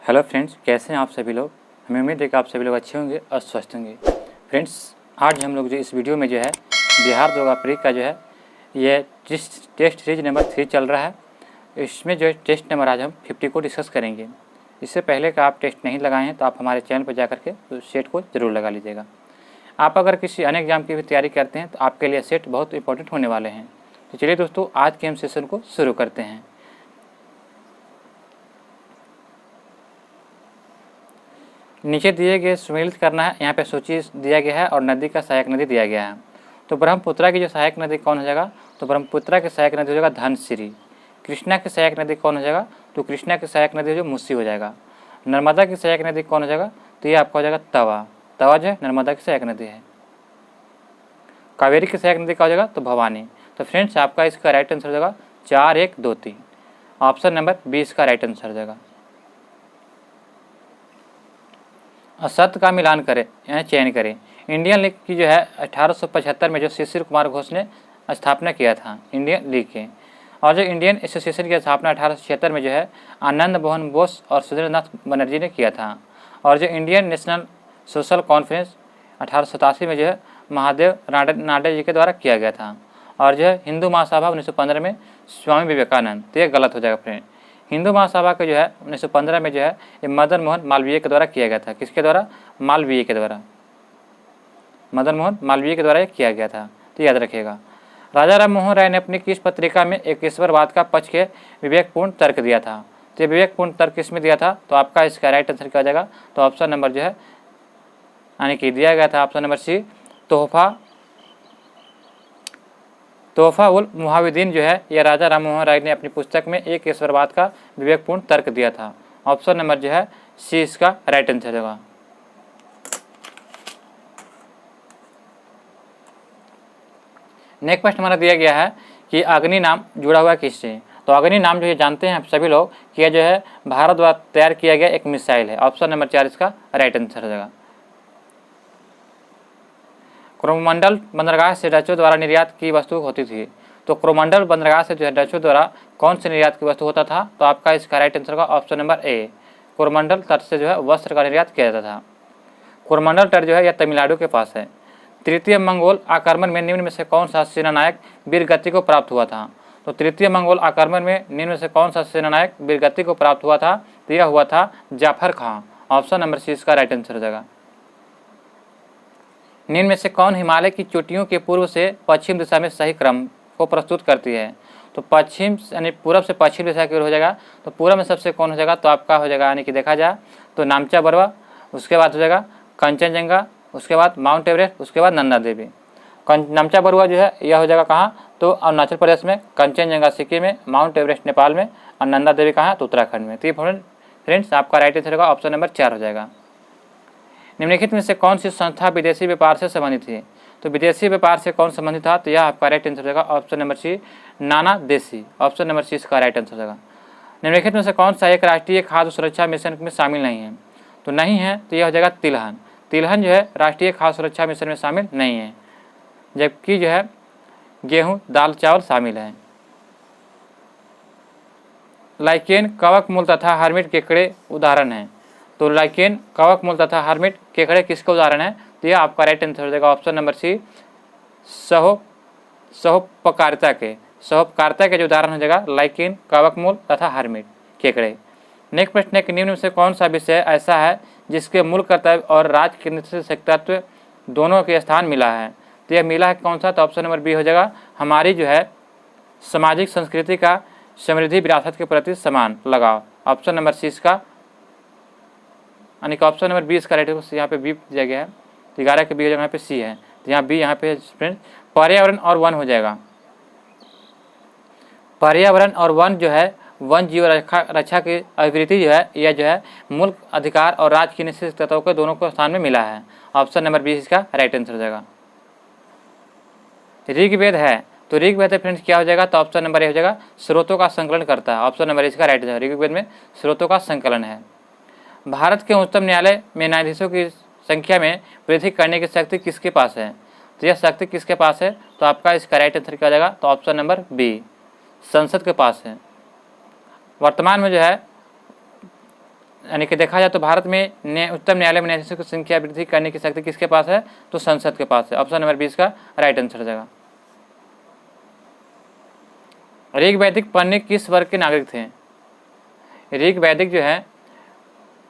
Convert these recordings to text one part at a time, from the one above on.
Hello friends, कैसे हैं आप सभी लोग। हमें उम्मीद है कि आप सभी लोग अच्छे होंगे और स्वस्थ होंगे। फ्रेंड्स, आज हम लोग जो इस वीडियो में जो है बिहार 2 प्री का जो है ये टेस्ट सीरीज नंबर 3 चल रहा है। इसमें जो टेस्ट नंबर आज हम 50 को डिस्कस करेंगे। इससे पहले का आप टेस्ट नहीं लगाए हैं तो आप हमारे चैनल पर जाकर के उस सेट को ज़रूर लगा लीजिएगा। आप अगर किसी अन्य एग्जाम की भी तैयारी करते हैं तो आपके लिए सेट बहुत इंपॉर्टेंट होने वाले हैं। तो चलिए दोस्तों, आज के हम सेशन को शुरू करते हैं। नीचे दिए गए सम्मिलित करना है। यहाँ पे सूची दिया गया है और नदी का सहायक नदी दिया गया है। तो ब्रह्मपुत्रा की जो सहायक नदी कौन हो जाएगा, तो ब्रह्मपुत्रा की सहायक नदी हो जाएगा धनसिरी। कृष्णा की सहायक नदी कौन हो जाएगा, तो कृष्णा की सहायक नदी जो मुस्सी हो जाएगा। नर्मदा की सहायक नदी कौन हो जाएगा, तो ये आपका हो जाएगा तवा। तवा जो है नर्मदा की सहायक नदी है। कावेरी की सहायक नदी क्या हो जाएगा, तो भवानी। तो फ्रेंड्स, आपका इसका राइट आंसर हो जाएगा 4, 1, 2, 3। ऑप्शन नंबर 20 का राइट आंसर हो जाएगा। असत्य का मिलान करें यानी चयन करें। इंडियन लीग की जो है 1875 में जो शिशिर कुमार घोष ने स्थापना किया था इंडियन लीग के। और जो इंडियन एसोसिएशन की स्थापना 1876 में जो है आनंद मोहन बोस और सुरेंद्रनाथ बनर्जी ने किया था। और जो इंडियन नेशनल सोशल कॉन्फ्रेंस 1887 में जो है महादेव नाडे जी के द्वारा किया गया था। और जो है हिंदू महासभा 1915 में स्वामी विवेकानंद। तो ये गलत हो जाएगा फ्रेंड। हिंदू महासभा का जो है 1915 में जो है ये मदन मोहन मालवीय के द्वारा किया गया था। किसके द्वारा, मालवीय के द्वारा। मदन मोहन मालवीय के द्वारा ये किया गया था, तो याद रखिएगा। राजा राम मोहन राय ने अपनी किस पत्रिका में एकेश्वरवाद का पक्ष के विवेकपूर्ण तर्क दिया था। तो ये विवेकपूर्ण तर्क किसमें दिया था, तो आपका इसका राइट आंसर क्या हो जाएगा, तो ऑप्शन नंबर जो है यानी कि दिया गया था ऑप्शन नंबर सी, तोहफा उल मुहाविदीन जो है यह राजा राम मोहन राय ने अपनी पुस्तक में एक ईश्वरवाद का विवेकपूर्ण तर्क दिया था। ऑप्शन नंबर जो है सी इसका राइट आंसर होगा। नेक्स्ट क्वेश्चन हमारा दिया गया है कि अग्नि नाम जुड़ा हुआ किससे। तो अग्नि नाम जो है जानते हैं आप सभी लोग कि यह जो है भारत द्वारा तैयार किया गया एक मिसाइल है। ऑप्शन नंबर 4 इसका राइट आंसर हो जाएगा। क्रोमंडल बंदरगाह से डचों द्वारा निर्यात की वस्तु होती थी। तो क्रोमंडल बंदरगाह से जो है डचों द्वारा कौन सी निर्यात की वस्तु होता था, तो आपका इसका राइट आंसर का ऑप्शन नंबर ए, कोरोमंडल तट से जो है वस्त्र का निर्यात किया जाता था। कोरोमंडल तट जो है यह तमिलनाडु के पास है। तृतीय मंगोल आक्रमण में निम्न में से कौन सा सेनानायक वीरगति को प्राप्त हुआ था। तो तृतीय मंगोल आक्रमण में निम्न में से कौन सा सेनानायक वीरगति को प्राप्त हुआ था, तो यह हुआ था जाफर खां। ऑप्शन नंबर सी इसका राइट आंसर हो जाएगा। निम्न में से कौन हिमालय की चोटियों के पूर्व से पश्चिम दिशा में सही क्रम को प्रस्तुत करती है। तो पश्चिम यानी पूर्व से पश्चिम दिशा की ओर हो जाएगा। तो पूर्व में सबसे कौन हो जाएगा, तो आपका हो जाएगा यानी कि देखा जाए तो नामचा बरवा, उसके बाद हो जाएगा कंचनजंगा, उसके बाद माउंट एवरेस्ट, उसके बाद नंदा देवी। नामचा बरुआ जो है यह हो जाएगा कहाँ, तो अरुणाचल प्रदेश में, कंचनजंगा सिक्किम में, माउंट एवरेस्ट नेपाल में और नंदा देवी कहाँ है, तो उत्तराखंड में। तो ये फ्रेंड्स आपका राइट आंसर होगा ऑप्शन नंबर 4 हो जाएगा। निम्नलिखित में से कौन सी संस्था विदेशी व्यापार से संबंधित थी। तो विदेशी व्यापार से कौन संबंधित था, तो यह आपका राइट आंसर होगा ऑप्शन नंबर सी, नाना देशी। ऑप्शन नंबर सी इसका राइट आंसर होगा। निम्नलिखित में से कौन सा एक राष्ट्रीय खाद्य सुरक्षा मिशन में शामिल नहीं है, तो नहीं है, तो यह हो जाएगा तिलहन। तिलहन जो है राष्ट्रीय खाद्य सुरक्षा मिशन में शामिल नहीं है, जबकि जो है गेहूँ, दाल, चावल शामिल है। लाइकेन, कवक मूल तथा हर्मिट केकड़े उदाहरण हैं। तो लाइकेन, कवक मूल तथा हर्मिट केकड़े किसके उदाहरण है, तो यह आपका राइट आंसर हो जाएगा ऑप्शन नंबर सी, सहोपकारिता के जो उदाहरण हो जाएगा लाइकेन, कवक मूल तथा हर्मिट केकड़े। नेक्स्ट प्रश्न है कि निम्न में से कौन सा विषय ऐसा है जिसके मूल कर्तव्य और राज्य केंद्र तत्व दोनों के स्थान मिला है। तो यह मिला है कौन सा, तो ऑप्शन नंबर बी हो जाएगा हमारी जो है सामाजिक संस्कृति का समृद्धि विरासत के प्रति समान लगाव। ऑप्शन नंबर सी इसका यानी कि ऑप्शन नंबर 20 का राइट यहाँ पे बी दिया गया है। 11 के बी यहाँ पे सी है, तो यहाँ बी यहाँ पे फ्रेंड पर्यावरण और वन हो जाएगा। पर्यावरण और वन जो है वन जीव रक्षा की अभिवृद्धि जो है यह जो है मूल अधिकार और राज्य की निश्चित तत्वों के दोनों को स्थान में मिला है। ऑप्शन नंबर 20 इसका राइट आंसर हो जाएगा। ऋग्वेद है, तो ऋग्वेद फ्रेंड्स क्या हो जाएगा, तो ऑप्शन नंबर ए हो जाएगा स्रोतों का संकलन करता है। ऑप्शन नंबर इसका राइट आंसर। ऋग्वेद में स्रोतों का संकलन है। भारत के उच्चतम न्यायालय में न्यायाधीशों की संख्या में वृद्धि करने की शक्ति किसके पास है। तो यह शक्ति किसके पास है, तो आपका इसका राइट आंसर क्या हो जाएगा, तो ऑप्शन नंबर बी, संसद के पास है। वर्तमान में जो है यानी कि देखा जाए तो भारत में उच्चतम न्यायालय में न्यायाधीशों की संख्या वृद्धि करने की शक्ति किसके पास है, तो संसद के पास है। ऑप्शन नंबर 20 का राइट आंसर हो जाएगा। ऋग वैदिक पढ़ने किस वर्ग के नागरिक थे? ऋग वैदिक जो है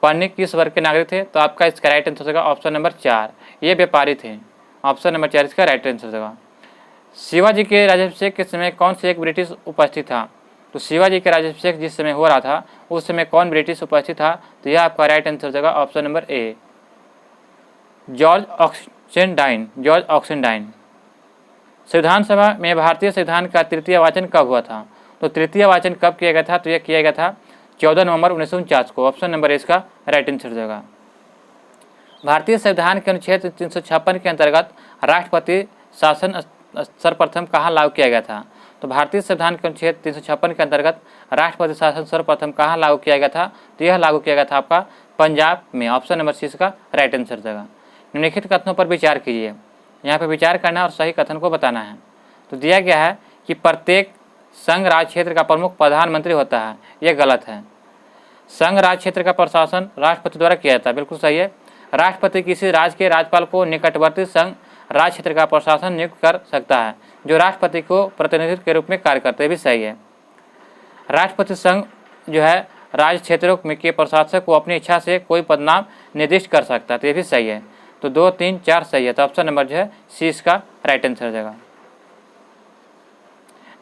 पढ़ने किस वर्ग के नागरिक थे, तो आपका इसका राइट आंसर हो जाएगा ऑप्शन नंबर 4, ये व्यापारी थे। ऑप्शन नंबर 4 इसका राइट आंसर हो जाएगा। शिवाजी के राज्याभिषेक के समय कौन से एक ब्रिटिश उपस्थित था? तो शिवाजी के राज्याभिषेक जिस समय हो रहा था उस समय कौन ब्रिटिश उपस्थित था, तो यह आपका राइट आंसर हो जाएगा option number A, George Oxendine. George Oxendine. संविधान सभा में भारतीय संविधान का तृतीय वाचन कब हुआ था? तो तृतीय वाचन कब किया गया था, तो यह किया गया था 14 नवंबर 1949 को। ऑप्शन नंबर ए इसका राइट आंसर हो जाएगा। भारतीय संविधान के अनुच्छेद 356 के अंतर्गत राष्ट्रपति शासन सर्वप्रथम कहाँ लागू किया गया था? तो भारतीय संविधान के अनुच्छेद 356 के अंतर्गत राष्ट्रपति शासन सर्वप्रथम कहाँ लागू किया गया था, तो यह लागू किया गया था आपका पंजाब में। ऑप्शन नंबर सी इसका राइट आंसर हो जाएगा। निम्नलिखित कथनों पर विचार कीजिए। यहाँ पर विचार करना और सही कथन को बताना है। तो दिया गया है कि प्रत्येक संघ राज्य क्षेत्र का प्रमुख प्रधानमंत्री होता है, यह गलत है। संघ राज्य क्षेत्र का प्रशासन राष्ट्रपति द्वारा किया जाता है, बिल्कुल सही है। राष्ट्रपति किसी राज्य के राज्यपाल को निकटवर्ती संघ राज्य क्षेत्र का प्रशासन नियुक्त कर सकता है, जो राष्ट्रपति को प्रतिनिधित्व के रूप में कार्य करते भी सही है। राष्ट्रपति संघ जो है राज्य क्षेत्रों में के प्रशासक को अपनी इच्छा से कोई पदनाम निर्दिष्ट कर सकता है, तो ये भी सही है। तो 2, 3, 4 सही है। तो ऑप्शन नंबर जो है सी इसका राइट आंसर हो जाएगा।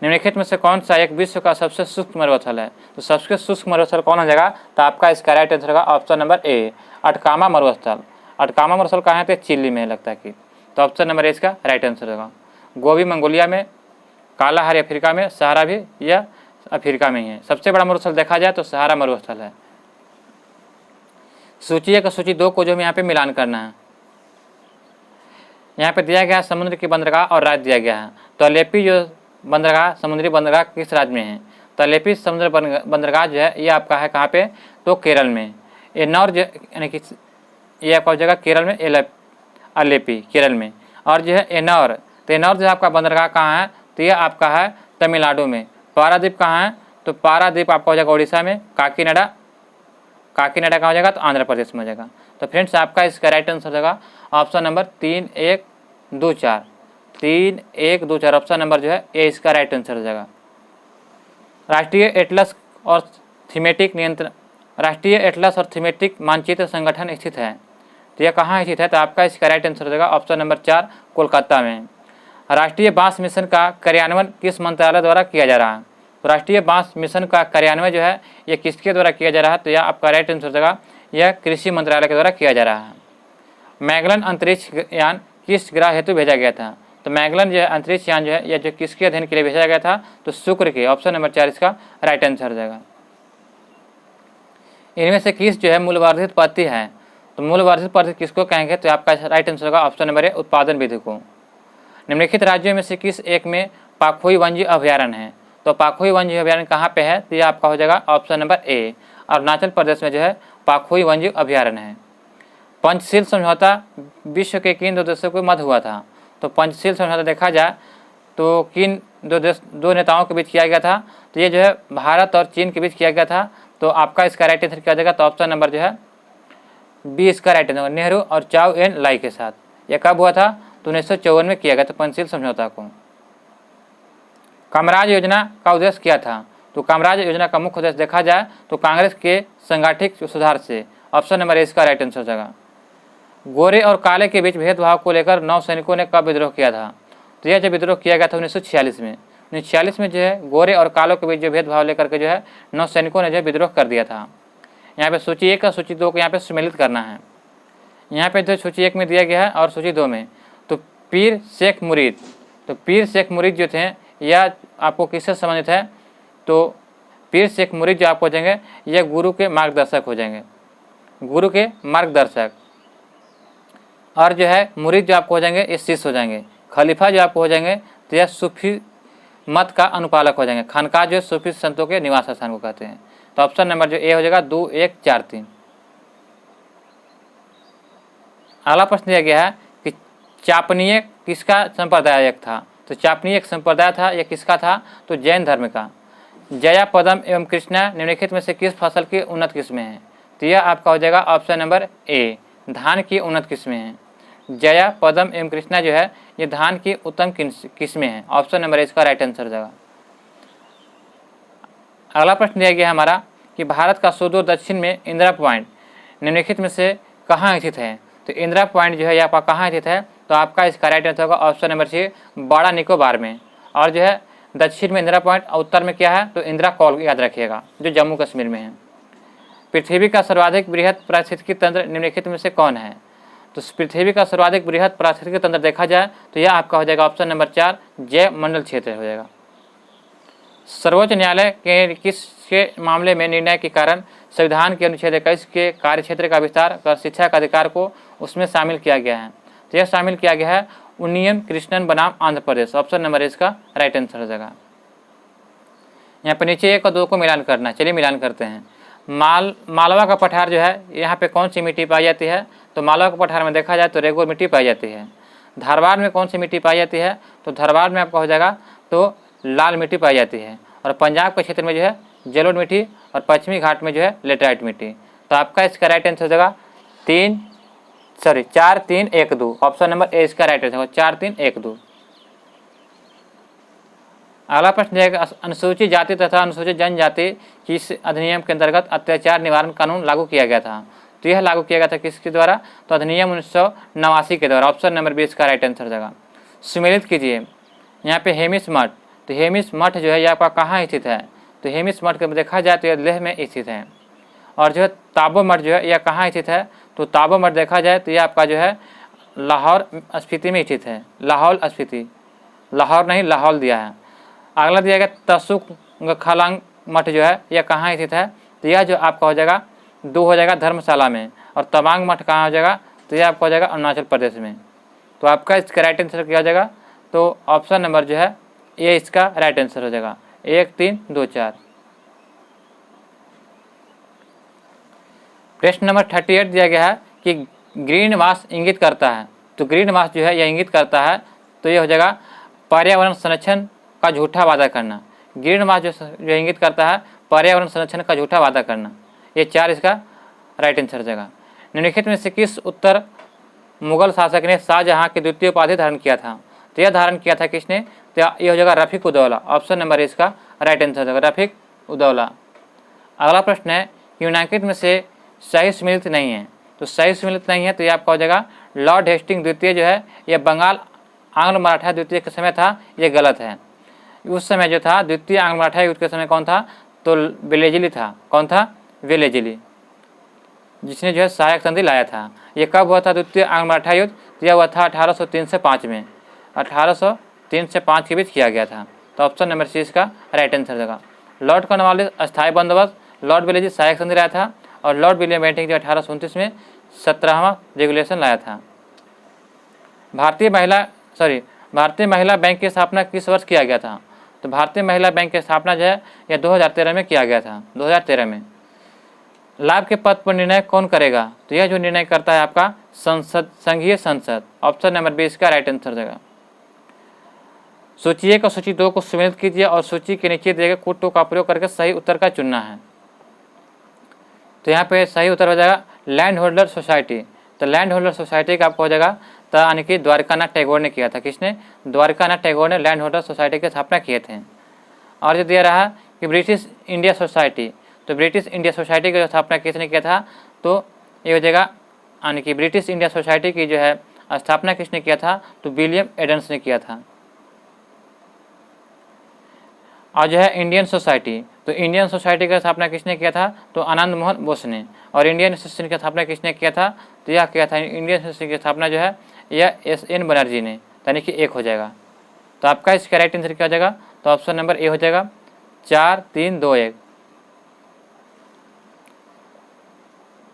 निम्नलिखित में से कौन सा एक विश्व का सबसे शुष्क मरुस्थल है? तो सबसे शुष्क मरुस्थल कौन हो जाएगा, तो आपका इसका राइट आंसर होगा ऑप्शन नंबर ए, अटकामा मरुस्थल। अटकामा मरुस्थल कहाँ है, तो चिली में लगता है कि, तो ऑप्शन नंबर ए इसका राइट आंसर होगा। गोबी मंगोलिया में, कालाहारी अफ्रीका में, सहारा भी यह अफ्रीका में ही है। सबसे बड़ा मरुस्थल देखा जाए तो सहारा मरुस्थल है। सूची 1 और सूची 2 को जो यहाँ पे मिलान करना है। यहाँ पे दिया गया है समुद्र की बंदरगाह और राज्य दिया गया है। तो अलेपी जो बंदरगाह, समुद्री बंदरगाह किस राज्य में है? तो अलेपी समुद्र बंदरगाह जो है ये आपका है कहाँ पे, तो केरल में। एन्नौर यानी कि ये आपका हो जाएगा केरल में, अलेपी केरल में। और जो है एन्नौर, तो एन्नौर जो है आपका बंदरगाह कहाँ है, तो ये आपका है तमिलनाडु में। पारादीप कहाँ है, तो पारादीप आपका हो जाएगा उड़ीसा में। काकीनाडा कहाँ हो जाएगा, तो आंध्र प्रदेश में हो जाएगा। तो फ्रेंड्स आपका इसका राइट आंसर हो जाएगा ऑप्शन नंबर 3, 1, 2, 4। 3, 1, 2, 4 ऑप्शन नंबर जो है ए इसका राइट आंसर हो जाएगा। राष्ट्रीय एटलस और थीमेटिक मानचित्र संगठन स्थित है, तो यह कहाँ स्थित है, तो आपका इसका राइट आंसर हो जाएगा ऑप्शन नंबर 4, कोलकाता में। राष्ट्रीय बांस मिशन का कार्यान्वयन किस मंत्रालय द्वारा किया जा रहा है? तो राष्ट्रीय बांस मिशन का कार्यान्वयन जो है यह किसके द्वारा किया जा रहा है, तो यह आपका राइट आंसर हो जाएगा, यह कृषि मंत्रालय के द्वारा किया जा रहा है। मैगलन अंतरिक्ष यान किस ग्रह हेतु भेजा गया था? तो मैगलन जो है अंतरिक्ष यान जो है यह जो किसके अध्ययन के लिए भेजा गया था, तो शुक्र के। ऑप्शन नंबर 4 इसका राइट आंसर हो जाएगा। इनमें से किस जो है मूल्यवर्धित पद्धति है? तो मूल्यवर्धित पद्धति किसको कहेंगे, तो आपका राइट आंसर होगा ऑप्शन नंबर ए, उत्पादन विधि को। निम्नलिखित राज्यों में से किस एक में पाखोई वन्य अभयारण्य है? तो पाखोई वन्य अभयारण्य कहाँ पे है, तो यह आपका हो जाएगा ऑप्शन नंबर ए, अरुणाचल प्रदेश में जो है पाखोई वन्य अभयारण्य है। पंचशील समझौता विश्व के किन 2 देशों के मध्य हुआ था? तो पंचशील समझौता देखा जाए तो किन 2 नेताओं के बीच किया गया था, तो ये जो है भारत और चीन के बीच किया गया था। तो आपका इसका राइट आंसर क्या हो जाएगा, तो ऑप्शन नंबर जो है बी इसका राइट आंसर, नेहरू और चाउ एन लाई के साथ। यह कब हुआ था, तो 1954 में किया गया था पंचशील समझौता को। कामराज योजना का उद्देश्य क्या था? तो कामराज योजना का मुख्य उद्देश्य देखा जाए तो कांग्रेस के संगठित सुधार से। ऑप्शन नंबर ए इसका राइट आंसर हो जाएगा। गोरे और काले के बीच भेदभाव को लेकर नौसैनिकों ने कब विद्रोह किया था? तो यह जो विद्रोह किया गया था 1946 में। 1946 में जो है गोरे और कालों के बीच जो भेदभाव लेकर के जो है नौसैनिकों ने जो विद्रोह कर दिया था। यहाँ पे सूची 1 और सूची 2 को यहाँ पे सम्मिलित करना है। यहाँ पे जो सूची 1 में दिया गया है और सूची 2 में, तो पीर शेख मुरीद, तो पीर शेख मुरीद जो थे यह आपको किससे संबंधित है? तो पीर शेख मुरीद जो आपको हो जाएंगे यह गुरु के मार्गदर्शक हो जाएंगे, गुरु के मार्गदर्शक। और जो है मुरीद जो आपको हो जाएंगे ये शिष्य हो जाएंगे। खलीफा जो आपको हो जाएंगे तो यह सूफी मत का अनुपालक हो जाएंगे। खानका जो सूफी संतों के निवास स्थान को कहते हैं। तो ऑप्शन नंबर जो ए हो जाएगा 2, 1, 4, 3। अगला प्रश्न दिया गया है कि चापनीय किसका संप्रदायक था? तो चापनीय एक संप्रदाय था, यह किसका था? तो जैन धर्म का। जया, पदम एवं कृष्णा निम्नलिखित में से किस फसल की उन्नत किस्में हैं? तो यह आपका हो जाएगा ऑप्शन नंबर ए, धान की उन्नत किस्में हैं। जया, पदम एवं कृष्णा जो है ये धान की उत्तम किस्में हैं। ऑप्शन नंबर ए इसका राइट आंसर हो जाएगा। अगला प्रश्न दिया गया है हमारा कि भारत का सुदूर दक्षिण में इंदिरा पॉइंट निम्नलिखित में से कहाँ स्थित है। तो इंदिरा पॉइंट जो है यहाँ पर कहाँ स्थित है, तो आपका इसका राइट आंसर होगा ऑप्शन नंबर सी, बड़ा निकोबार में। और जो है दक्षिण में इंदिरा पॉइंट और उत्तर में क्या है, तो इंदिरा कॉल याद रखिएगा जो जम्मू कश्मीर में है। पृथ्वी का सर्वाधिक बृहद पारिस्थितिकी तंत्र निम्नलिखित में से कौन है। तो पृथ्वी का सर्वाधिक बृहद पारिस्थितिकी तंत्र देखा जाए तो यह आपका हो जाएगा ऑप्शन नंबर 4, जैव मंडल क्षेत्र हो जाएगा। सर्वोच्च न्यायालय के किसके मामले में निर्णय के कारण संविधान के अनुच्छेद 21 के कार्य क्षेत्र का विस्तार कर शिक्षा का अधिकार को उसमें शामिल किया गया है। तो यह शामिल किया गया है उन्नीयम कृष्णन बनाम आंध्र प्रदेश। ऑप्शन नंबर इसका राइट आंसर हो जाएगा। यहाँ पे नीचे 1 और 2 को मिलान करना है। चलिए मिलान करते हैं। मालवा का पठार जो है यहाँ पे कौन सी मिट्टी पाई जाती है, तो मालवा के पठार में देखा जाए तो रेगुर मिट्टी पाई जाती है। धारवाड़ में कौन सी मिट्टी पाई जाती है, तो धारवाड़ में आपका हो जाएगा तो लाल मिट्टी पाई जाती है। और पंजाब के क्षेत्र में जो है जलोढ़ मिट्टी और पश्चिमी घाट में जो है लेटराइट मिट्टी। तो आपका इसका राइट आंसर हो जाएगा 4 3 1 2। ऑप्शन नंबर ए इसका राइट आंसर होगा 4 3 1 2। अगला प्रश्न है अनुसूचित जाति तथा अनुसूचित जनजाति किस अधिनियम के अंतर्गत अत्याचार निवारण कानून लागू किया गया था। तो यह लागू किया गया था किसके द्वारा, तो अधिनियम 1989 के द्वारा। ऑप्शन नंबर 20 का राइट आंसर हो जाएगा। सुमेलित कीजिए यहाँ पे हेमिस मठ। तो हेमिस मठ जो है यह आपका कहाँ स्थित है, तो हेमिस मठ के देखा जाए तो यह लेह में स्थित है। और जो है ताबो मठ जो है यह कहाँ स्थित है, तो ताबो मठ देखा जाए तो यह आपका जो है लाहौर स्पीति में स्थित है। लाहौल स्पीति, लाहौर नहीं लाहौल दिया है। अगला दिया गया तसुक खलांग मठ जो है यह कहाँ स्थित है, तो यह जो आपका हो जाएगा 2 हो जाएगा धर्मशाला में। और तवांग मठ कहाँ हो जाएगा, तो यह आपका हो जाएगा अरुणाचल प्रदेश में। तो आपका इसका राइट आंसर क्या हो जाएगा, तो ऑप्शन नंबर जो है ये इसका राइट आंसर हो जाएगा 1 3 2 4। प्रश्न नंबर 38 दिया गया है कि ग्रीन मास इंगित करता है। तो ग्रीन मास जो है यह इंगित करता है तो ये हो जाएगा पर्यावरण संरक्षण का झूठा वादा करना। ग्रीन मास जो इंगित करता है पर्यावरण संरक्षण का झूठा वादा करना। ये 4 इसका राइट आंसर हो जाएगा। निम्नलिखित में से किस उत्तर मुगल शासक ने शाहजहां की द्वितीय उपाधि धारण किया था। तो यह धारण किया था किसने, तो यह हो जाएगा रफीक उदौला। ऑप्शन नंबर इसका राइट आंसर हो जाएगा रफीक उदौला। अगला प्रश्न है निम्नलिखित में से सही सुमेलित नहीं है। तो सही सुमेलित नहीं है तो यह आपका हो जाएगा लॉर्ड हेस्टिंग द्वितीय जो है यह बंगाल आंग्ल मराठा द्वितीय के समय था, यह गलत है। उस समय जो था द्वितीय आंग्ल मराठा युद्ध के समय कौन था, तो वेलेजली था। कौन था, वेलेजली, जिसने जो है सहायक संधि लाया था। ये कब हुआ था द्वितीय आंग्ल मराठा युद्ध, यह हुआ था 1803 से 5 में। 1803 से 5 के बीच किया गया था। तो ऑप्शन नंबर सी इसका राइट आंसर देगा। लॉर्ड कॉर्नवालिस अस्थायी बंदोबस्त, लॉर्ड वेलेजली सहायक संधि लाया था और लॉर्ड विलियम बेंटिंक जो 1829 में 17वां रेगुलेशन लाया था। भारतीय महिला बैंक की स्थापना किस वर्ष किया गया था। तो भारतीय महिला बैंक की स्थापना जो है यह 2013 में किया गया था। 2013 में। लाभ के पद पर निर्णय कौन करेगा, तो यह जो निर्णय करता है आपका संघीय संसद। ऑप्शन नंबर 20 का राइट आंसर देगा। सूची 1 और सूची 2 को सुमेलित कीजिए और सूची के नीचे दिए गए कोटों का प्रयोग करके सही उत्तर का चुनना है। तो यहाँ पे सही उत्तर हो जाएगा लैंड होल्डर सोसाइटी। तो लैंड होल्डर सोसाइटी का आपको हो जाएगा तो यानी कि द्वारकानाथ टैगोर ने किया था। किसने, द्वारकानाथ टैगोर ने लैंड होल्डर सोसाइटी की स्थापना किए थे। और जो दिया रहा कि ब्रिटिश इंडिया सोसाइटी, तो ब्रिटिश इंडिया सोसाइटी की स्थापना किसने किया था, तो ये हो जाएगा यानी कि ब्रिटिश इंडिया सोसाइटी की जो है स्थापना किसने किया था, तो विलियम एडम्स ने किया था। और जो है इंडियन सोसाइटी, तो इंडियन सोसाइटी की स्थापना किसने किया था, तो आनंद मोहन बोस ने। और इंडियन एसोसिएशन की स्थापना किसने किया था, तो यह किया था इंडियन एसोसिएशन की स्थापना जो है यह SN बनर्जी ने, यानी कि 1 हो जाएगा। तो आपका इसका राइट आंसर क्या हो जाएगा, तो ऑप्शन नंबर ए हो जाएगा 4 3 2 1।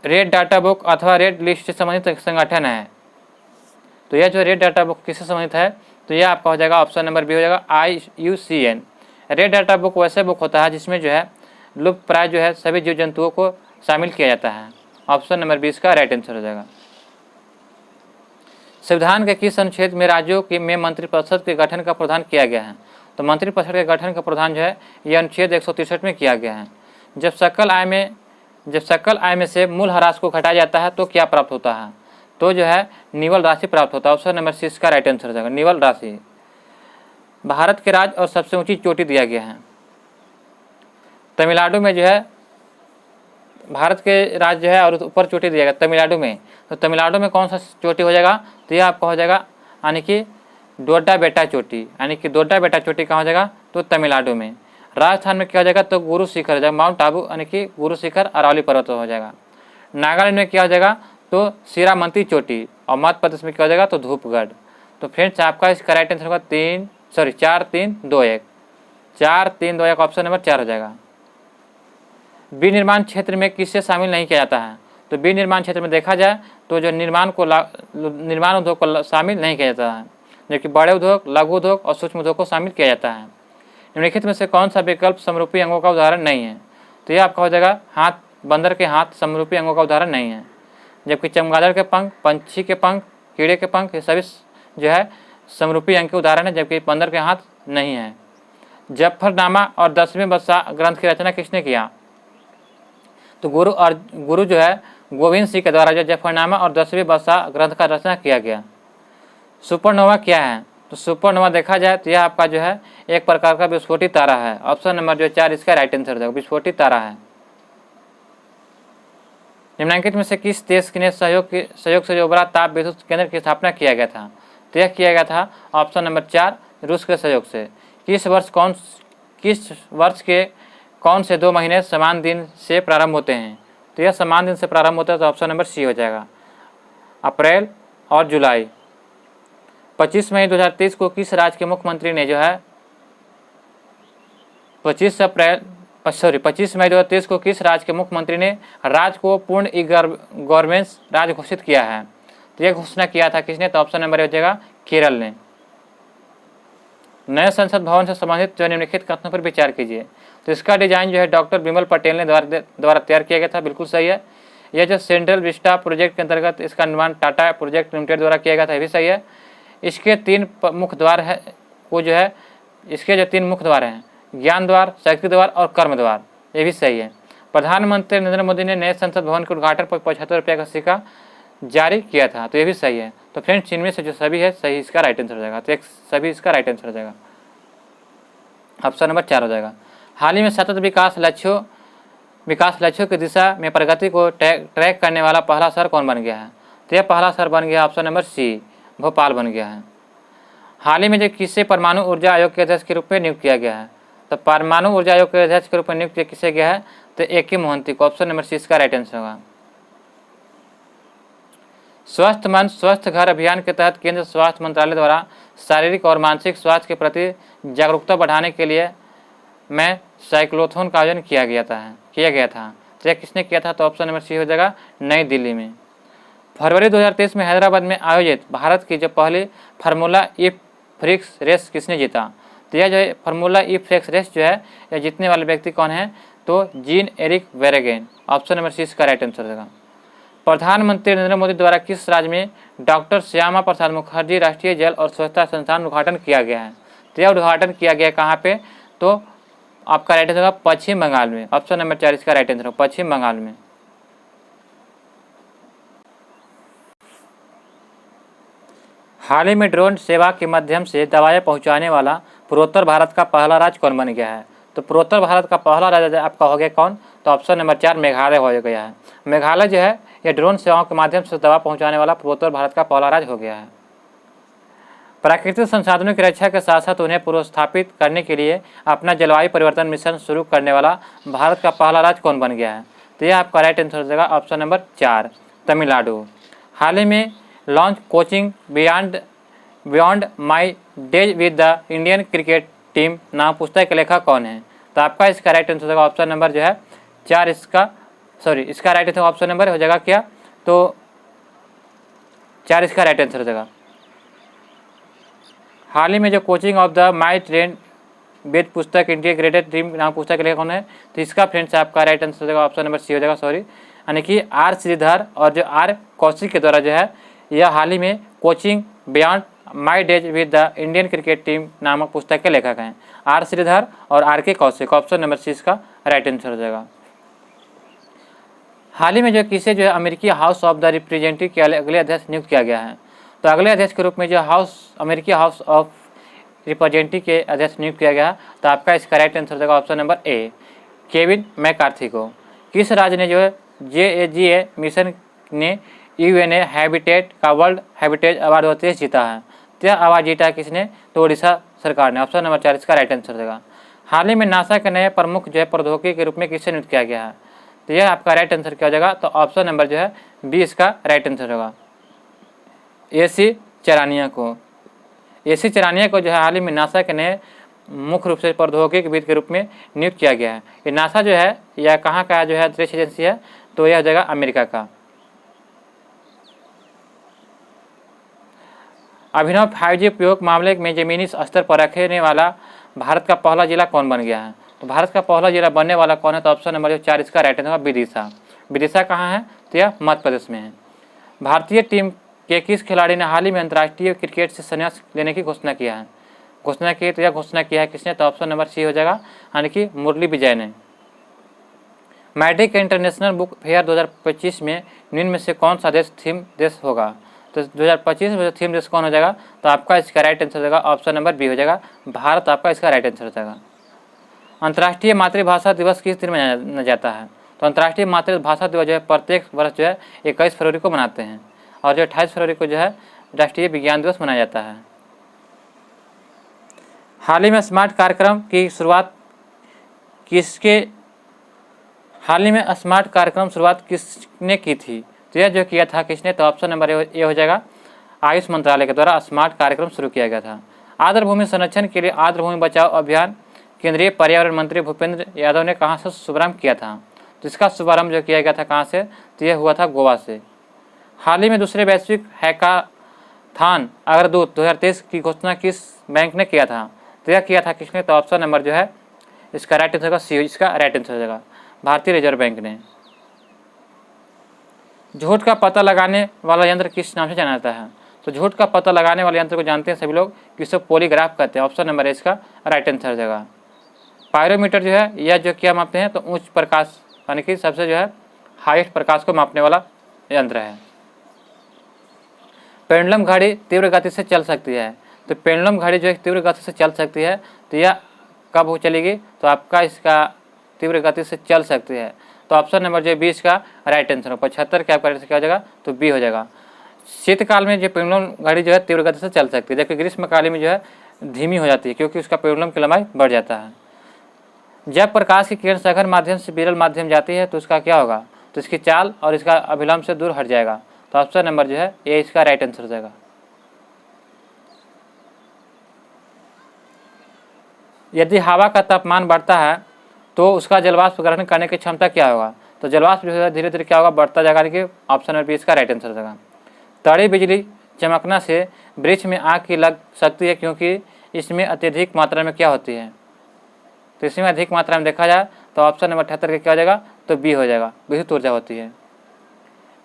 रेड डाटा बुक अथवा रेड लिस्ट से संबंधित संगठन है। तो यह जो रेड डाटा बुक किससे संबंधित है, तो यह आपका हो जाएगा ऑप्शन नंबर बी हो जाएगा IUCN। रेड डाटा बुक वैसे बुक होता है जिसमें जो है लुप्त प्राय जो है सभी जीव जंतुओं को शामिल किया जाता है। ऑप्शन नंबर 20 का राइट आंसर हो जाएगा। संविधान के किस अनुच्छेद में राज्यों के में मंत्रिपरिषद के गठन का प्रावधान किया गया है, तो मंत्रिपरिषद के गठन का प्रावधान जो है यह अनुच्छेद 163 में किया गया है। जब सकल आय में जब सकल आय में से मूल ह्रास को घटाया जाता है तो क्या प्राप्त होता है? तो जो है निवल राशि प्राप्त होता है। ऑप्शन नंबर सी इसका राइट आंसर हो जाएगा, निवल राशि। भारत के राज्य और सबसे ऊंची चोटी दिया गया है। तमिलनाडु में जो है भारत के राज्य जो है और ऊपर चोटी दिया गया तमिलनाडु में, तो तमिलनाडु में कौन सा चोटी हो जाएगा? तो यह आपका हो जाएगा यानी कि डोडा बेटा चोटी, यानी कि डोडा बेटा चोटी कहाँ हो जाएगा? तो तमिलनाडु में। राजस्थान में क्या हो जाएगा? तो गुरु शिखर हो जाएगा, माउंट आबू यानी कि गुरु शिखर अरावली पर्वत हो जाएगा। नागालैंड में क्या हो जाएगा? तो सिरामंती चोटी। और मध्य प्रदेश में क्या हो जाएगा? तो धूपगढ़। तो फ्रेंड्स आपका इसका राइट आंसर होगा 4 3 2 1, 4 3 2 1 ऑप्शन नंबर 4 हो जाएगा। विनिर्माण क्षेत्र में किससे शामिल नहीं किया जाता है? तो विनिर्माण क्षेत्र में देखा जाए तो जो निर्माण उद्योग को शामिल नहीं किया जाता है, जबकि बड़े उद्योग, लघु उद्योग और सूक्ष्म उद्योग को शामिल किया जाता है। निम्नलिखित में से कौन सा विकल्प समरूपी अंगों का उदाहरण नहीं है? तो यह आपका हो जाएगा हाथ, बंदर के हाथ समरूपी अंगों का उदाहरण नहीं है, जबकि चमगादड़ के पंख, पंछी के पंख, कीड़े के पंख ये सभी जो है समरूपी अंग के उदाहरण है, जबकि बंदर के हाथ नहीं है। जफरनामा और 10वें बादशाह ग्रंथ की रचना किसने किया? तो गुरु जो है गोविंद सिंह के द्वारा जो जफरनामा और 10वें बादशाह ग्रंथ का रचना किया गया। सुपरनोवा क्या है? तो सुपरनोवा देखा जाए तो यह आपका जो है एक प्रकार का विस्फोटित तारा है। ऑप्शन नंबर जो 4 इसका राइट आंसर हो जाएगा, विस्फोटित तारा है। निम्नलिखित में से किस देश ने सहयोग से जो उभरा ताप विद्युत केंद्र की स्थापना किया गया था? तो यह किया गया था ऑप्शन नंबर 4 रूस के सहयोग से। किस वर्ष के कौन से 2 महीने समान दिन से प्रारंभ होते हैं? तो यह समान दिन से प्रारंभ होता है, तो ऑप्शन नंबर सी हो जाएगा, अप्रैल और जुलाई। 25 मई 2023 को किस राज्य के मुख्यमंत्री ने जो है 25 मई 2023 को किस राज्य के मुख्यमंत्री ने राज्य को पूर्ण ई गवर्नेंस राज्य घोषित किया है? तो यह घोषणा किया था किसने? तो ऑप्शन नंबर हो जाएगा केरल ने। नए संसद भवन से संबंधित जो निम्नलिखित कथनों पर विचार कीजिए। तो इसका डिजाइन जो है डॉक्टर बिमल पटेल ने द्वारा तैयार किया गया था, बिल्कुल सही है। यह जो सेंट्रल विस्टा प्रोजेक्ट के अंतर्गत इसका निर्माण टाटा प्रोजेक्ट लिमिटेड द्वारा किया गया था, ये भी सही है। इसके 3 मुख्य द्वार है वो जो है इसके जो 3 मुख्य द्वार हैं, ज्ञान द्वार, शक्ति द्वार और कर्म द्वार, ये भी सही है। प्रधानमंत्री नरेंद्र मोदी ने नए संसद भवन के उद्घाटन पर 75 रुपये का सिक्का जारी किया था, तो ये भी सही है। तो फ्रेंड्स इनमें से जो सभी है सही इसका राइट आंसर हो जाएगा, तो सभी इसका राइट आंसर हो जाएगा, ऑप्शन नंबर 4 हो जाएगा। हाल ही में सतत विकास लक्ष्यों की दिशा में प्रगति को ट्रैक करने वाला पहला शहर कौन बन गया है? तो यह पहला शहर बन गया ऑप्शन नंबर सी, भोपाल बन गया है। हाल ही में जो किसे परमाणु ऊर्जा आयोग के अध्यक्ष के रूप में नियुक्त किया गया है? तो परमाणु ऊर्जा आयोग के अध्यक्ष के रूप में नियुक्त किसे गया है? तो AK मोहंती को, ऑप्शन नंबर सी इसका राइट आंसर होगा। स्वस्थ मन स्वस्थ घर अभियान के तहत केंद्र स्वास्थ्य मंत्रालय द्वारा शारीरिक और मानसिक स्वास्थ्य के प्रति जागरूकता बढ़ाने के लिए में साइक्लोथॉन का आयोजन किया गया था। तो यह किसने किया था? तो ऑप्शन नंबर सी हो जाएगा, नई दिल्ली में। फरवरी 2023 में हैदराबाद में आयोजित भारत की जो पहली फार्मूला ई फ्रिक्स रेस किसने जीता? तो यह जो फार्मूला ई फ्रिक्स रेस जो है यह जीतने वाले व्यक्ति कौन है? तो Jean Eric Veregen, option number C इसका राइट आंसर होगा। प्रधानमंत्री नरेंद्र मोदी द्वारा किस राज्य में डॉक्टर श्यामा प्रसाद मुखर्जी राष्ट्रीय जल और स्वच्छता संस्थान उद्घाटन किया गया है? तो यह उद्घाटन किया गया कहाँ पे? तो आपका राइट आंसर होगा पश्चिम बंगाल में, ऑप्शन नंबर 4 इसका राइट आंसर होगा, पश्चिम बंगाल में। हाल ही में ड्रोन सेवा के माध्यम से दवाएं पहुंचाने वाला पूर्वोत्तर भारत का पहला राज्य कौन बन गया है? तो पूर्वोत्तर भारत का पहला राज्य आपका हो गया कौन? तो ऑप्शन नंबर 4 मेघालय हो गया है। मेघालय जो है यह ड्रोन सेवाओं के माध्यम से दवा पहुंचाने वाला पूर्वोत्तर भारत का पहला राज्य हो गया है। प्राकृतिक संसाधनों की रक्षा के साथ साथ उन्हें पुनर्स्थापित करने के लिए अपना जलवायु परिवर्तन मिशन शुरू करने वाला भारत का पहला राज्य कौन बन गया है? तो यह आपका राइट आंसर हो जाएगा, ऑप्शन नंबर 4 तमिलनाडु। हाल ही में launch coaching beyond my days with the Indian cricket team नाम पुस्तक के लेखक कौन है? तो आपका इसका राइट आंसर होगा ऑप्शन नंबर जो है 4 इसका राइट आंसर ऑप्शन नंबर हो जाएगा क्या? तो 4 इसका राइट आंसर हो जाएगा। हाल ही में जो coaching of the my trend with पुस्तक इंटीग्रेटेड टीम नाम पुस्तक के लेखक कौन है? तो इसका फ्रेंड्स आपका राइट आंसर हो जाएगा, ऑप्शन नंबर सी हो जाएगा, यानी कि R श्रीधर और जो R कौशिक के द्वारा जो है यह हाल ही में coaching beyond my days with the Indian cricket team नामक पुस्तक के लेखक हैं, R श्रीधर और RK Kaushik, option number C इसका राइट आंसर हो जाएगा। हाल ही में जो किसे जो है अमेरिकी हाउस ऑफ द रिप्रेजेंटेटिव के अगले अध्यक्ष नियुक्त किया गया है। तो अगले अध्यक्ष के रूप में जो अमेरिकी हाउस ऑफ रिप्रेजेंटेटिव के अध्यक्ष नियुक्त किया गया, तो आपका इसका राइट आंसर हो जाएगा ऑप्शन नंबर ए, केविन मैकार्थी को। किस राज्य ने जो है JAGA मिशन ने UNA हैबिटेट का वर्ल्ड हैबिटेट अवार्ड 2023 जीता है? तो यह अवार्ड जीता किसने? तो उड़ीसा सरकार ने। ऑप्शन नंबर 4 इसका राइट आंसर देगा। हाल ही में नासा के नए प्रमुख जो है प्रौद्योगिकी के रूप में किसे नियुक्त किया गया है? तो यह आपका राइट आंसर क्या हो जाएगा? तो ऑप्शन नंबर जो है बी इसका राइट आंसर होगा, AC चरानिया को। AC चरानिया को जो है हाल ही में नासा के नए मुख्य रूप से प्रौद्योगिकीविद के रूप में नियुक्त किया गया है। ये नासा जो है यह कहाँ का जो है अंतरिक्ष एजेंसी है? तो यह हो जाएगा अमेरिका का। अभिनव 5G उपयोग मामले में जमीनी स्तर पर रखने वाला भारत का पहला जिला कौन बन गया है? तो भारत का पहला जिला बनने वाला कौन है? तो ऑप्शन नंबर 4 इसका राइट आंसर होगा विदिशा। विदिशा कहाँ है? तो यह मध्य प्रदेश में है। भारतीय टीम के किस खिलाड़ी ने हाल ही में अंतर्राष्ट्रीय क्रिकेट से संन्यास लेने की घोषणा किया है? घोषणा की, तो यह घोषणा किया है किसने? तो ऑप्शन नंबर सी हो जाएगा, यानी कि मुरली विजय ने। मैड्रिड इंटरनेशनल बुक फेयर 2025 में निम्न में से कौन सा देश थीम देश होगा? तो 2025 में थीम देश कौन हो जाएगा? तो आपका इसका राइट आंसर हो जाएगा ऑप्शन नंबर बी हो जाएगा, भारत आपका इसका राइट आंसर हो जाएगा। अंतर्राष्ट्रीय मातृभाषा दिवस किस दिन मनाया जाता है? तो अंतर्राष्ट्रीय मातृभाषा दिवस जो है प्रत्येक वर्ष जो है 21 फरवरी को मनाते हैं, और जो 28 फरवरी को जो है राष्ट्रीय विज्ञान दिवस मनाया जाता है। हाल ही में स्मार्ट कार्यक्रम की शुरुआत किसने की थी? तो यह जो किया था किसने? तो ऑप्शन नंबर ए हो जाएगा, आयुष मंत्रालय के द्वारा स्मार्ट कार्यक्रम शुरू किया गया था। आर्द्र भूमि संरक्षण के लिए आर्द्र भूमि बचाओ अभियान केंद्रीय पर्यावरण मंत्री भूपेंद्र यादव ने कहाँ से शुभारंभ किया था? तो इसका शुभारंभ जो किया गया था कहाँ से? तो यह हुआ था गोवा से। हाल ही में दूसरे वैश्विक हैकाथॉन अग्रदूत 2023 की घोषणा किस बैंक ने किया था? तो यह किया था किसने? तो ऑप्शन नंबर जो है इसका राइट आंसर होगा सी, इसका राइट आंसर हो जाएगा भारतीय रिजर्व बैंक ने। झूठ का पता लगाने वाला यंत्र किस नाम से जाना जाता है? तो झूठ का पता लगाने वाले यंत्र को जानते हैं सभी लोग, किसको पॉलीग्राफ कहते हैं। ऑप्शन नंबर ए इसका राइट आंसर हो जाएगा। पायरोमीटर जो है यह जो क्या मापते हैं? तो उच्च प्रकाश, यानी कि सबसे जो है हाईएस्ट प्रकाश को मापने वाला यंत्र है। पेंडुलम घड़ी तीव्र गति से चल सकती है। तो पेंडुलम घड़ी जो है तीव्र गति से चल सकती है, तो यह कब हो चलेगी? तो आपका इसका तीव्र गति से चल सकती है, तो ऑप्शन नंबर जो 20 का राइट आंसर हो 75 क्या आपका क्या हो जाएगा? तो बी हो जाएगा। शीतकाल में जो पेंडुलम घड़ी जो है तीव्र गति से चल सकती है, जबकि ग्रीष्मकाल में जो है धीमी हो जाती है, क्योंकि उसका पेंडुलम की लंबाई बढ़ जाता है। जब प्रकाश की किरण सघन माध्यम से विरल माध्यम जाती है तो उसका क्या होगा? तो इसकी चाल और इसका अभिलंब से दूर हट जाएगा, तो ऑप्शन नंबर जो है ए इसका राइट आंसर हो जाएगा। यदि हवा का तापमान बढ़ता है तो उसका जलवाष्प ग्रहण करने की क्षमता क्या होगा? तो जलवाष्प जो है धीरे धीरे क्या होगा? बढ़ता जाएगा, यानी कि ऑप्शन नंबर बी इसका राइट आंसर हो जाएगा। तड़ी बिजली चमकना से वृक्ष में आग की लग सकती है, क्योंकि इसमें अत्यधिक मात्रा में क्या होती है? तो इसमें अधिक मात्रा में देखा जाए तो ऑप्शन नंबर 78 का क्या हो जाएगा? तो बी हो जाएगा, विद्युत ऊर्जा होती है।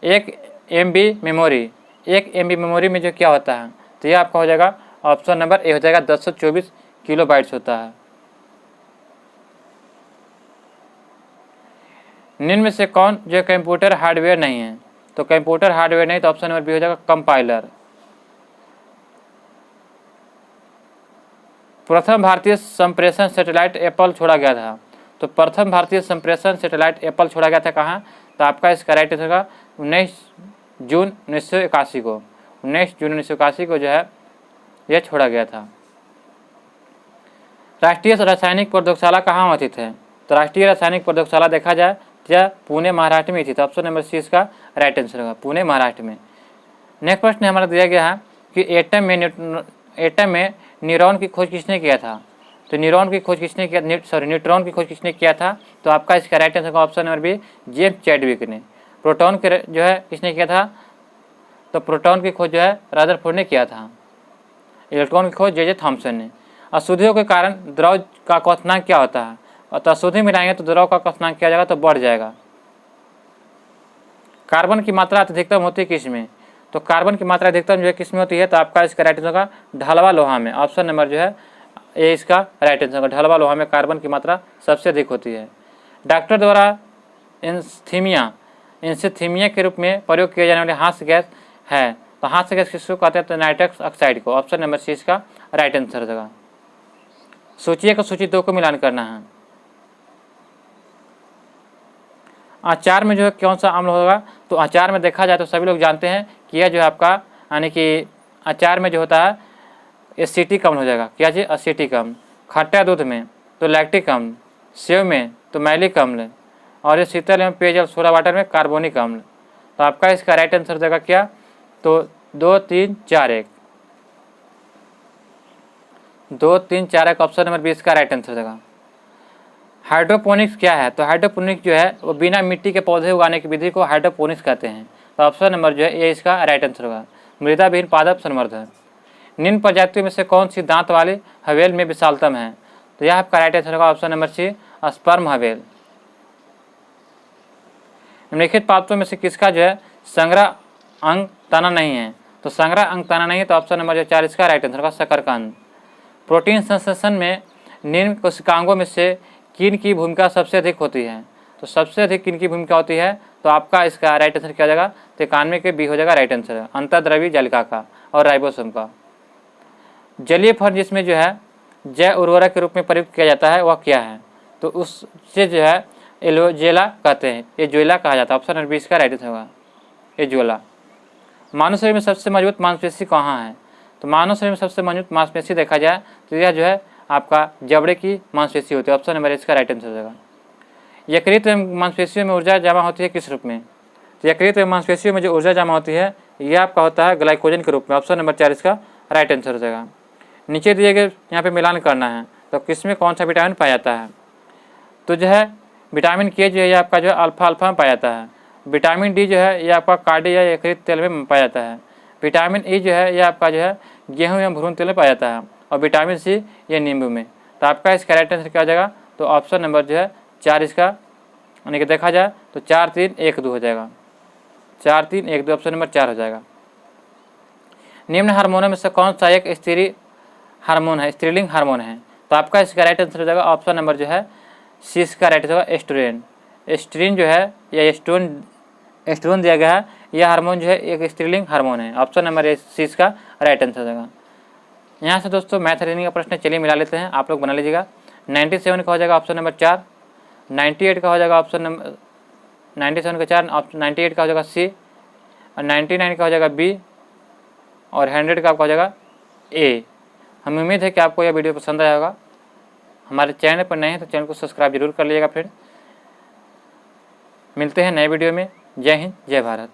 1 MB मेमोरी में जो क्या होता है? तो यह आपका हो जाएगा ऑप्शन नंबर ए हो जाएगा 1024 किलोबाइट्स होता है। निम्न में से कौन जो कंप्यूटर हार्डवेयर नहीं है? तो कंप्यूटर हार्डवेयर नहीं, तो ऑप्शन नंबर बी हो जाएगा कंपाइलर। प्रथम भारतीय संप्रेषण सैटेलाइट एप्पल छोड़ा गया था। तो प्रथम भारतीय संप्रेषण सैटेलाइट एप्पल छोड़ा गया था कहाँ? तो आपका इसका राइट आंसर होगा 19 जून 1981 को। 19 जून 1981 को जो है यह छोड़ा गया था। राष्ट्रीय रासायनिक प्रयोगशाला कहाँ स्थित है? तो राष्ट्रीय रासायनिक प्रयोगशाला देखा जाए यह पुणे महाराष्ट्र में थी, तो ऑप्शन नंबर सी इसका राइट आंसर होगा, पुणे महाराष्ट्र में। नेक्स्ट प्रश्न हमारा दिया गया है कि एटम में न्यूट्रॉन की खोज किसने किया था? तो न्यूट्रॉन की खोज किसने किया था? तो आपका इसका राइट आंसर होगा option number B, James Chadwick ने। प्रोटॉन के जो है किसने किया था? तो प्रोटॉन की खोज जो है रदरफोर्ड ने किया था। इलेक्ट्रॉन की खोज जे थॉम्सन ने। अशुद्धियों के कारण द्रव का क्वथनांक क्या होता है? और तो अशुद्धि मिलाएंगे तो द्रव का क्वथनांक क्या जाएगा? तो बढ़ जाएगा। कार्बन की मात्रा अधिकतम होती है किस में? तो कार्बन की मात्रा अधिकतम जो है किस में होती है? तो आपका इसका राइट आंसर होगा ढलवा लोहा में। ऑप्शन नंबर जो है ए इसका राइट आंसर होगा, ढलवा लोहा में कार्बन की मात्रा सबसे अधिक होती है। डॉक्टर द्वारा एंस्थीमिया इंसिथीमिया के रूप में प्रयोग किए जाने वाले हास्य गैस है, तो हास्य गैस किसको कहते हैं? तो नाइट्रस ऑक्साइड को। ऑप्शन नंबर सी इसका राइट आंसर हो जाएगा। सूची 1 और सूची 2 को मिलान करना है। अचार में जो है कौन सा अम्ल होगा? तो अचार में देखा जाए तो सभी लोग जानते हैं कि यह जो है आपका यानी कि अचार में जो होता है एसिटिक अम्ल हो जाएगा। क्या जी? एसिटिक अम्ल। खट्टा दूध में तो लैक्टिक अम्ल, सेव में तो मैलिक अम्ल, और ये शीतल एवं पेयजल सोडा वाटर में कार्बोनिक अम्ल। तो आपका इसका राइट आंसर हो जाएगा क्या? तो 2, 3, 4, 1 2, 3, 4, 1 ऑप्शन नंबर 20 का राइट आंसर हो जाएगा। हाइड्रोपोनिक्स क्या है? तो हाइड्रोपोनिक्स जो है वो बिना मिट्टी के पौधे उगाने की विधि को हाइड्रोपोनिक्स कहते हैं। तो ऑप्शन नंबर जो है ये इसका राइट आंसर होगा। मृदा विहीन पादप संवर्धन। निम्न प्रजातियों में से कौन सी दांत वाली हवेल में विशालतम है? तो यह आपका राइट आंसर होगा ऑप्शन नंबर सी स्पर्म हवेल। निम्नलिखित पादपों में से किसका जो है संग्रह अंग तना नहीं है? तो संग्रह अंग तना नहीं है, तो ऑप्शन नंबर जो 4 इसका राइट आंसर होगा शकरकंद। प्रोटीन संश्लेषण में निम्न कोशिकांगों में से किन की भूमिका सबसे अधिक होती है? तो सबसे अधिक किन की भूमिका होती है? तो आपका इसका राइट आंसर क्या हो जाएगा? तो 91 के बी हो जाएगा राइट आंसर, अंतर्द्रव्यी जालिका का और राइबोसोम का। जलीय फल जिसमें जो है जैव उर्वरक के रूप में प्रयुक्त किया जाता है वह क्या है? तो उससे जो है एलोजेला कहते हैं, एजोला कहा जाता है। ऑप्शन नंबर 20 का राइट आंसर होगा एजोला। मानव शरीर में सबसे मजबूत मांसपेशी कहाँ है? तो मानव शरीर में सबसे मजबूत मांसपेशी देखा जाए तो यह जो है आपका जबड़े की मांसपेशी होती है। ऑप्शन नंबर इसका राइट आंसर हो जाएगा। यकृत एवं मांसपेशियों में ऊर्जा जमा होती है किस रूप में? तो यकृत एवं मांसपेशियों में जो ऊर्जा जमा होती है यह आपका होता है ग्लाइकोजन के रूप में। ऑप्शन नंबर 4 इसका राइट आंसर हो जाएगा। नीचे दिए गए यहाँ पे मिलान करना है, तो किसमें कौन सा विटामिन पाया जाता है? तो जो है विटामिन के जो है ये आपका जो है अल्फा अल्फा में पाया जाता है। विटामिन डी जो है ये आपका कार्डी या यकृत तेल में पाया जाता है। विटामिन ई जो है ये आपका जो है गेहूं या भ्रूण तेल में पाया जाता है, और विटामिन सी ये नींबू में। तो आपका इसका राइट आंसर क्या हो जाएगा? तो ऑप्शन नंबर जो है 4 इसका यानी कि देखा जाए तो 4, 3, 1, 2 हो जाएगा। 4, 3, 1, 2 ऑप्शन नंबर 4 हो जाएगा। निम्न हार्मोनों में से कौन सा एक स्त्री हार्मोन है, स्त्रीलिंग हार्मोन है? तो आपका इसका राइट आंसर हो जाएगा ऑप्शन नंबर जो है सी इसका राइट होगा एस्ट्रोजन। एस्ट्रीन जो है या एस्ट्रोन दिया गया है, यह हार्मोन जो है एक स्त्रीलिंग हार्मोन है। ऑप्शन नंबर सी इसका राइट आंसर हो जाएगा। यहाँ से दोस्तों मैथ रीजनिंग का प्रश्न चलिए मिला लेते हैं, आप लोग बना लीजिएगा। 97 का हो जाएगा ऑप्शन नंबर 4, 98 का हो जाएगा ऑप्शन नंबर 97 का 4, 98 का हो जाएगा सी, और 99 का हो जाएगा बी, और 100 का आपका हो जाएगा ए। हमें उम्मीद है कि आपको यह वीडियो पसंद आया होगा। हमारे चैनल पर नए हैं तो चैनल को सब्सक्राइब जरूर कर लीजिएगा। फिर मिलते हैं नए वीडियो में। जय हिंद, जय भारत।